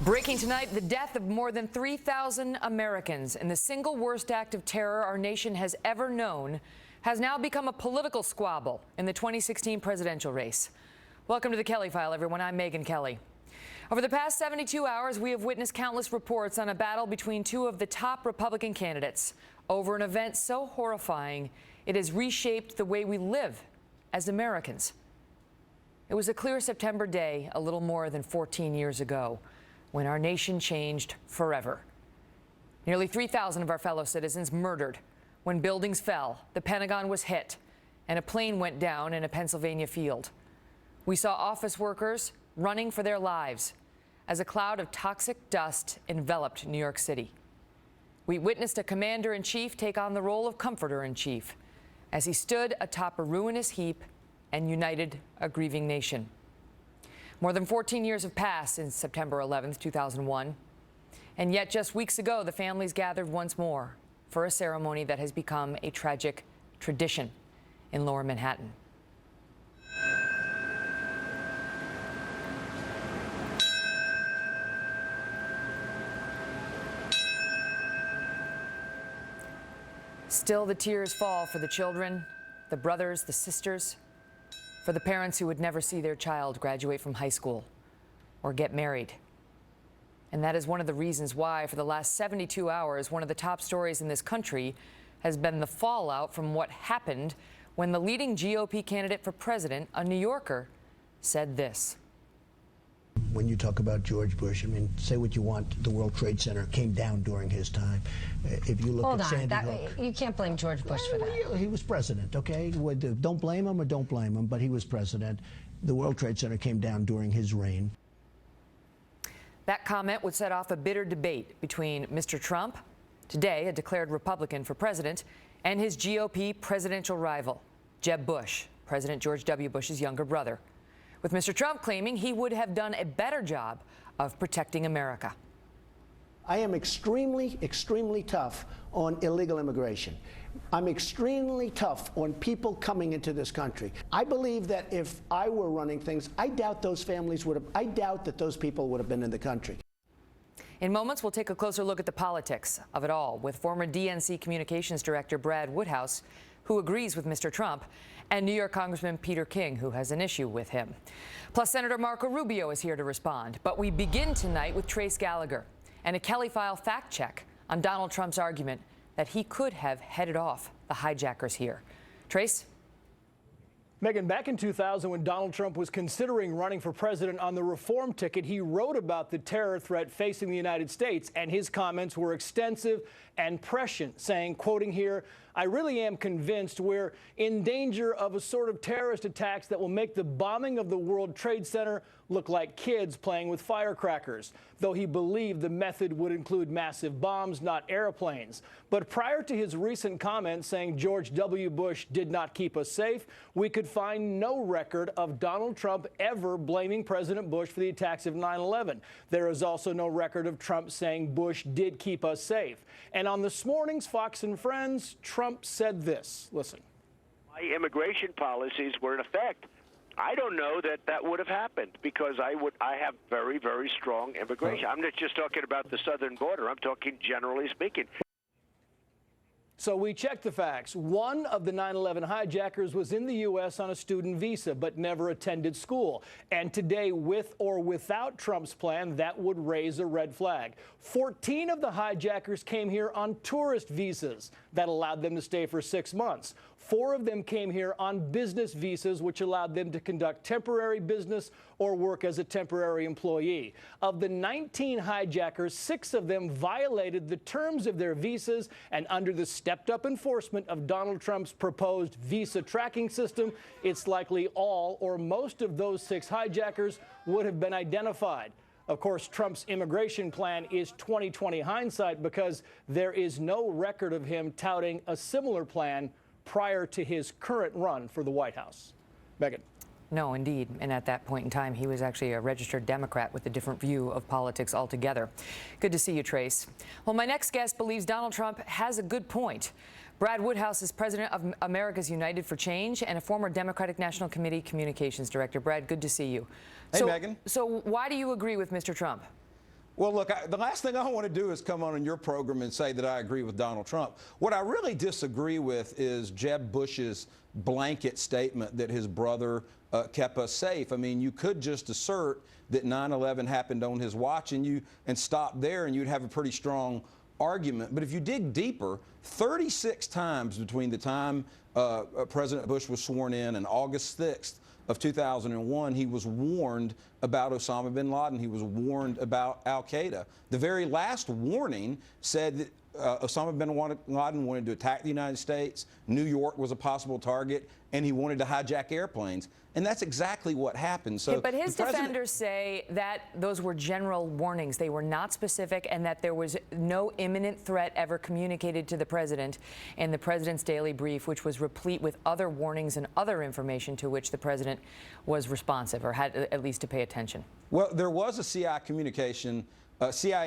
Breaking tonight, the death of more than 3,000 Americans in the single worst act of terror our nation has ever known has now become a political squabble in the 2016 presidential race. Welcome to the Kelly File, everyone. I'm Megyn Kelly. Over the past 72 hours, we have witnessed countless reports on a battle between two of the top Republican candidates over an event so horrifying it has reshaped the way we live as Americans. It was a clear September day a little more than 14 years ago, when our nation changed forever. Nearly 3,000 of our fellow citizens murdered when buildings fell, the Pentagon was hit, and a plane went down in a Pennsylvania field. We saw office workers running for their lives as a cloud of toxic dust enveloped New York City. We witnessed a commander-in-chief take on the role of comforter-in-chief as he stood atop a ruinous heap and united a grieving nation. More than 14 years have passed since September 11th, 2001. And yet just weeks ago, the families gathered once more for a ceremony that has become a tragic tradition in Lower Manhattan. Still, the tears fall for the children, the brothers, the sisters, for the parents who would never see their child graduate from high school or get married. And that is one of the reasons why, for the last 72 hours, one of the top stories in this country has been the fallout from what happened when the leading GOP candidate for president, a New Yorker, said this. When you talk about George Bush, I mean, say what you want, the World Trade Center came down during his time. If you look at Sandy Hook, you can't blame George Bush for that. He was president, okay? Don't blame him or don't blame him, but he was president. The World Trade Center came down during his reign. That comment would set off a bitter debate between Mr. Trump, today a declared Republican for president, and his GOP presidential rival, Jeb Bush, President George W. Bush's younger brother, with Mr. Trump claiming he would have done a better job of protecting America. I am extremely tough on illegal immigration. I'm extremely tough on people coming into this country. I believe that if I were running things, I doubt those families would have, I doubt that those people would have been in the country. In moments, we'll take a closer look at the politics of it all with former DNC Communications Director Brad Woodhouse, who agrees with Mr. Trump, and New York Congressman Peter King, who has an issue with him. Plus, Senator Marco Rubio is here to respond. But we begin tonight with Trace Gallagher and a Kelly File fact check on Donald Trump's argument that he could have headed off the hijackers here. Trace? Megyn, back in 2000, when Donald Trump was considering running for president on the reform ticket, he wrote about the terror threat facing the United States, and his comments were extensive and prescient, saying, quoting here, "I really am convinced we're in danger of a sort of terrorist attacks that will make the bombing of the World Trade Center look like kids playing with firecrackers," though he believed the method would include massive bombs, not airplanes. But prior to his recent comments saying George W. Bush did not keep us safe, we could find no record of Donald Trump ever blaming President Bush for the attacks of 9/11. There is also no record of Trump saying Bush did keep us safe. And on this morning's Fox and Friends, Trump said this. Listen. My immigration policies were in effect. I don't know that that would have happened because I have very, very strong immigration. I'm not just talking about the southern border. I'm talking generally speaking. So we checked the facts. One of the 9/11 hijackers was in the U.S. on a student visa but never attended school. And today, with or without Trump's plan, that would raise a red flag. 14 of the hijackers came here on tourist visas that allowed them to stay for 6 months. 4 of them came here on business visas, which allowed them to conduct temporary business or work as a temporary employee. Of the 19 hijackers, 6 of them violated the terms of their visas, and under the stepped-up enforcement of Donald Trump's proposed visa tracking system, it's likely all or most of those 6 hijackers would have been identified. Of course, Trump's immigration plan is 20/20 hindsight because there is no record of him touting a similar plan prior to his current run for the White House. Megyn. No, indeed. And at that point in time, he was actually a registered Democrat with a different view of politics altogether. Good to see you, Trace. Well, my next guest believes Donald Trump has a good point. Brad Woodhouse is president of America's United for Change and a former Democratic National Committee communications director. Brad, good to see you. Hey, Megyn. So why do you agree with Mr. Trump? Well, look, the last thing I want to do is come on your program and say that I agree with Donald Trump. What I really disagree with is Jeb Bush's blanket statement that his brother kept us safe. I mean, you could just assert that 9/11 happened on his watch and stop there, and you'd have a pretty strong argument. But if you dig deeper, 36 times between the time President Bush was sworn in and August 6th of 2001, he was warned about Osama bin Laden. He was warned about al-Qaeda. The very last warning said that Osama bin Laden wanted to attack the United States, New York was a possible target, and he wanted to hijack airplanes. And that's exactly what happened. So, but his defenders say that those were general warnings. They were not specific, and that there was no imminent threat ever communicated to the president in the president's daily brief, which was replete with other warnings and other information to which the president was responsive, or had at least to pay attention. Well, there was a CIA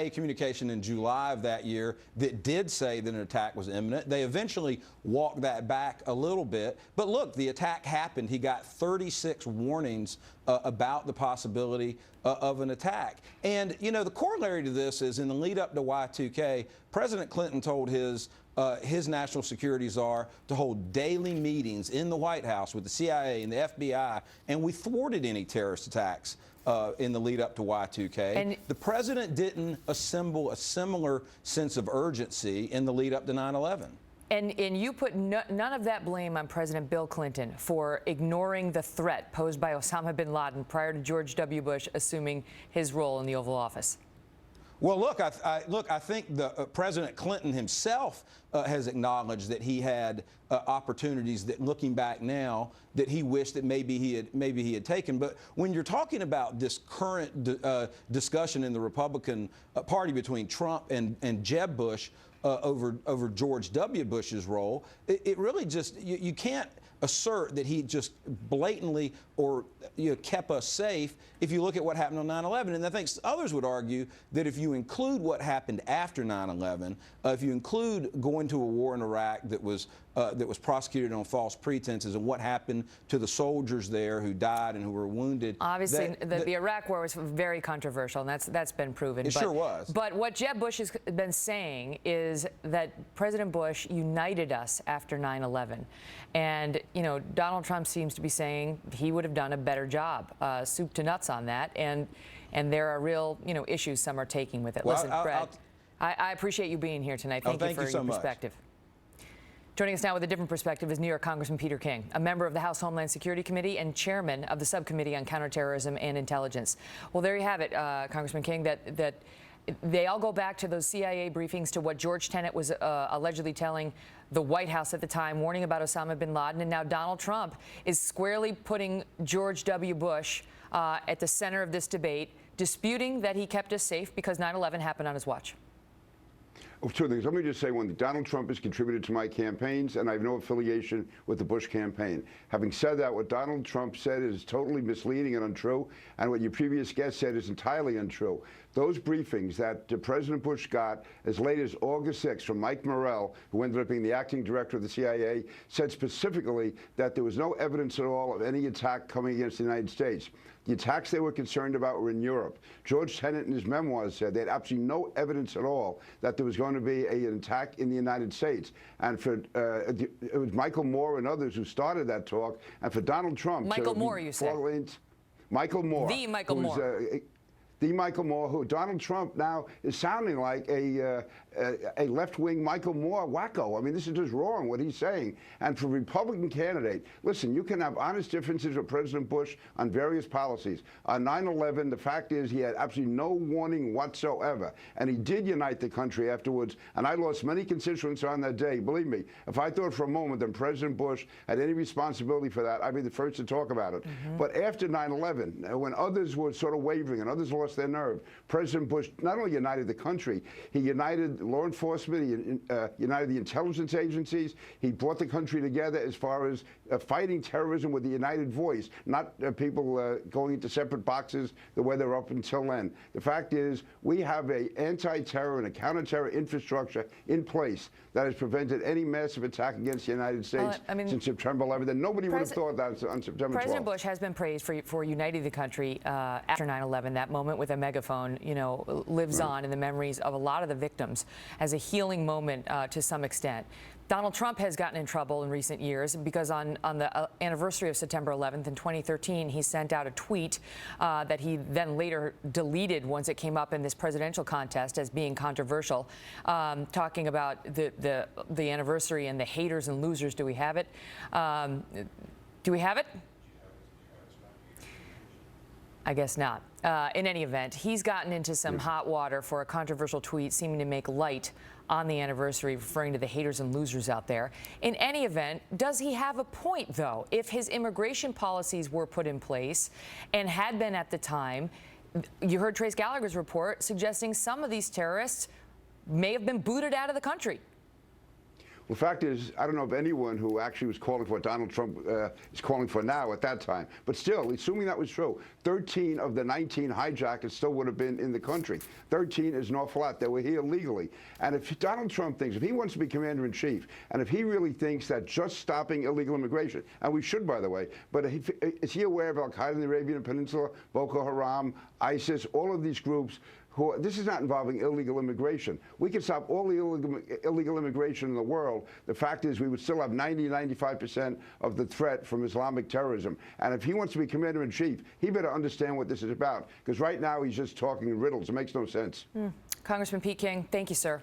communication in July of that year that did say that an attack was imminent. They eventually walked that back a little bit. But look, the attack happened. He got 36 warnings about the possibility of an attack. And, you know, the corollary to this is in the lead up to Y2K, President Clinton told his national security czar to hold daily meetings in the White House with the CIA and the FBI, and we thwarted any terrorist attacks in the lead up to Y2K. And the president didn't assemble a similar sense of urgency in the lead up to 9/11. And you put none of that blame on President Bill Clinton for ignoring the threat posed by Osama bin Laden prior to George W. Bush assuming his role in the Oval Office. Well, look, I think the President Clinton himself has acknowledged that he had opportunities that, looking back now, that he wished that maybe he had taken. But when you're talking about this current discussion in the Republican Party between Trump and Jeb Bush over George W. Bush's role, it really just you can't assert that he just blatantly or kept us safe if you look at what happened on 9/11. And I think others would argue that if you include what happened after 9/11, if you include going to a war in Iraq that was prosecuted on false pretenses, and what happened to the soldiers there who died and who were wounded. Obviously, the Iraq War was very controversial, and that's been proven. It sure was. But what Jeb Bush has been saying is that President Bush united us after 9/11. And, you know, Donald Trump seems to be saying he would have done a better job, soup to nuts on that. And there are real, issues some are taking with it. Well, Listen, Brad, I appreciate you being here tonight. Thank you for your perspective. Joining us now with a different perspective is New York Congressman Peter King, a member of the House Homeland Security Committee and chairman of the Subcommittee on Counterterrorism and Intelligence. Well, there you have it, Congressman King, that they all go back to those CIA briefings, to what George Tenet was allegedly telling the White House at the time, warning about Osama bin Laden. And now Donald Trump is squarely putting George W. Bush at the center of this debate, disputing that he kept us safe because 9/11 happened on his watch. Two things. Let me just say one thing. Donald Trump has contributed to my campaigns, and I have no affiliation with the Bush campaign. Having said that, what Donald Trump said is totally misleading and untrue, and what your previous guest said is entirely untrue. Those briefings that President Bush got as late as August 6th from Mike Morrell, who ended up being the acting director of the CIA, said specifically that there was no evidence at all of any attack coming against the United States. The attacks they were concerned about were in Europe. George Tenet in his memoirs said they had absolutely no evidence at all that there was going to be an attack in the United States. And it was Michael Moore and others who started that talk. And for Donald Trump, Michael Moore, you said. Michael Moore. The Michael Moore. The Michael Moore, who Donald Trump now is sounding like a left-wing Michael Moore wacko. I mean, this is just wrong, what he's saying. And for a Republican candidate, listen, you can have honest differences with President Bush on various policies. On 9/11, the fact is he had absolutely no warning whatsoever. And he did unite the country afterwards. And I lost many constituents on that day. Believe me, if I thought for a moment that President Bush had any responsibility for that, I'd be the first to talk about it. But after 9/11, when others were sort of wavering and others lost their nerve, President Bush not only united the country, he united law enforcement, he united the intelligence agencies, he brought the country together as far as fighting terrorism with a united voice, not people going into separate boxes the way they were up until then. The fact is, we have an anti-terror and a counter-terror infrastructure in place that has prevented any massive attack against the United States since September 11th, and nobody would have thought that on September 12th. President Bush has been praised for uniting the country after 9/11, that moment moment with a megaphone, you know, lives on in the memories of a lot of the victims as a healing moment to some extent. Donald Trump has gotten in trouble in recent years because on the anniversary of September 11th in 2013, he sent out a tweet that he then later deleted once it came up in this presidential contest as being controversial, talking about the anniversary and the haters and losers. Do we have it? Do we have it? I guess not. In any event, he's gotten into some hot water for a controversial tweet seeming to make light on the anniversary, referring to the haters and losers out there. In any event, does he have a point, though? If his immigration policies were put in place and had been at the time, you heard Trace Gallagher's report suggesting some of these terrorists may have been booted out of the country. Well, the fact is, I don't know of anyone who actually was calling for what Donald Trump is calling for now at that time. But still, assuming that was true, 13 of the 19 hijackers still would have been in the country. 13 is an awful lot. They were here legally. And if Donald Trump thinks, if he wants to be commander-in-chief, and if he really thinks that just stopping illegal immigration, and we should, by the way, but is he aware of Al-Qaeda in the Arabian Peninsula, Boko Haram, ISIS, all of these groups? This is not involving illegal immigration. We could stop all the illegal immigration in the world. The fact is we would still have 95% of the threat from Islamic terrorism. And if he wants to be commander-in-chief, he better understand what this is about. Because right now he's just talking in riddles. It makes no sense. Congressman Pete King, thank you, sir.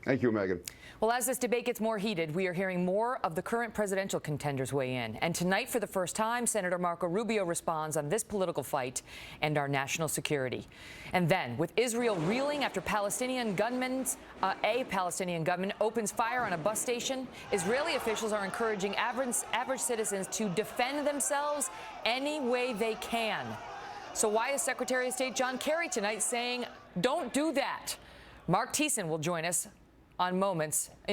Thank you, Megyn. Well, as this debate gets more heated, we are hearing more of the current presidential contenders weigh in. And tonight, for the first time, Senator Marco Rubio responds on this political fight and our national security. And then, with Israel reeling after a Palestinian gunman opens fire on a bus station, Israeli officials are encouraging average citizens to defend themselves any way they can. So why is Secretary of State John Kerry tonight saying, don't do that? Mark Thiessen will join us in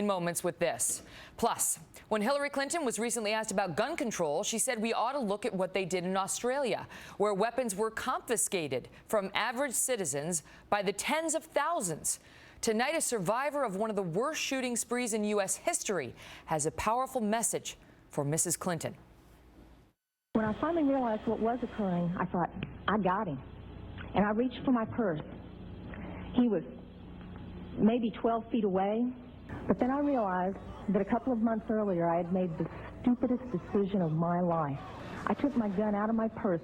moments with this. Plus, when Hillary Clinton was recently asked about gun control, she said we ought to look at what they did in Australia, where weapons were confiscated from average citizens by the tens of thousands. Tonight, a survivor of one of the worst shooting sprees in U.S. history has a powerful message for Mrs. Clinton. When I finally realized what was occurring, I thought, I got him. And I reached for my purse. He was maybe 12 feet away. But then I realized that a couple of months earlier I had made the stupidest decision of my life. I took my gun out of my purse.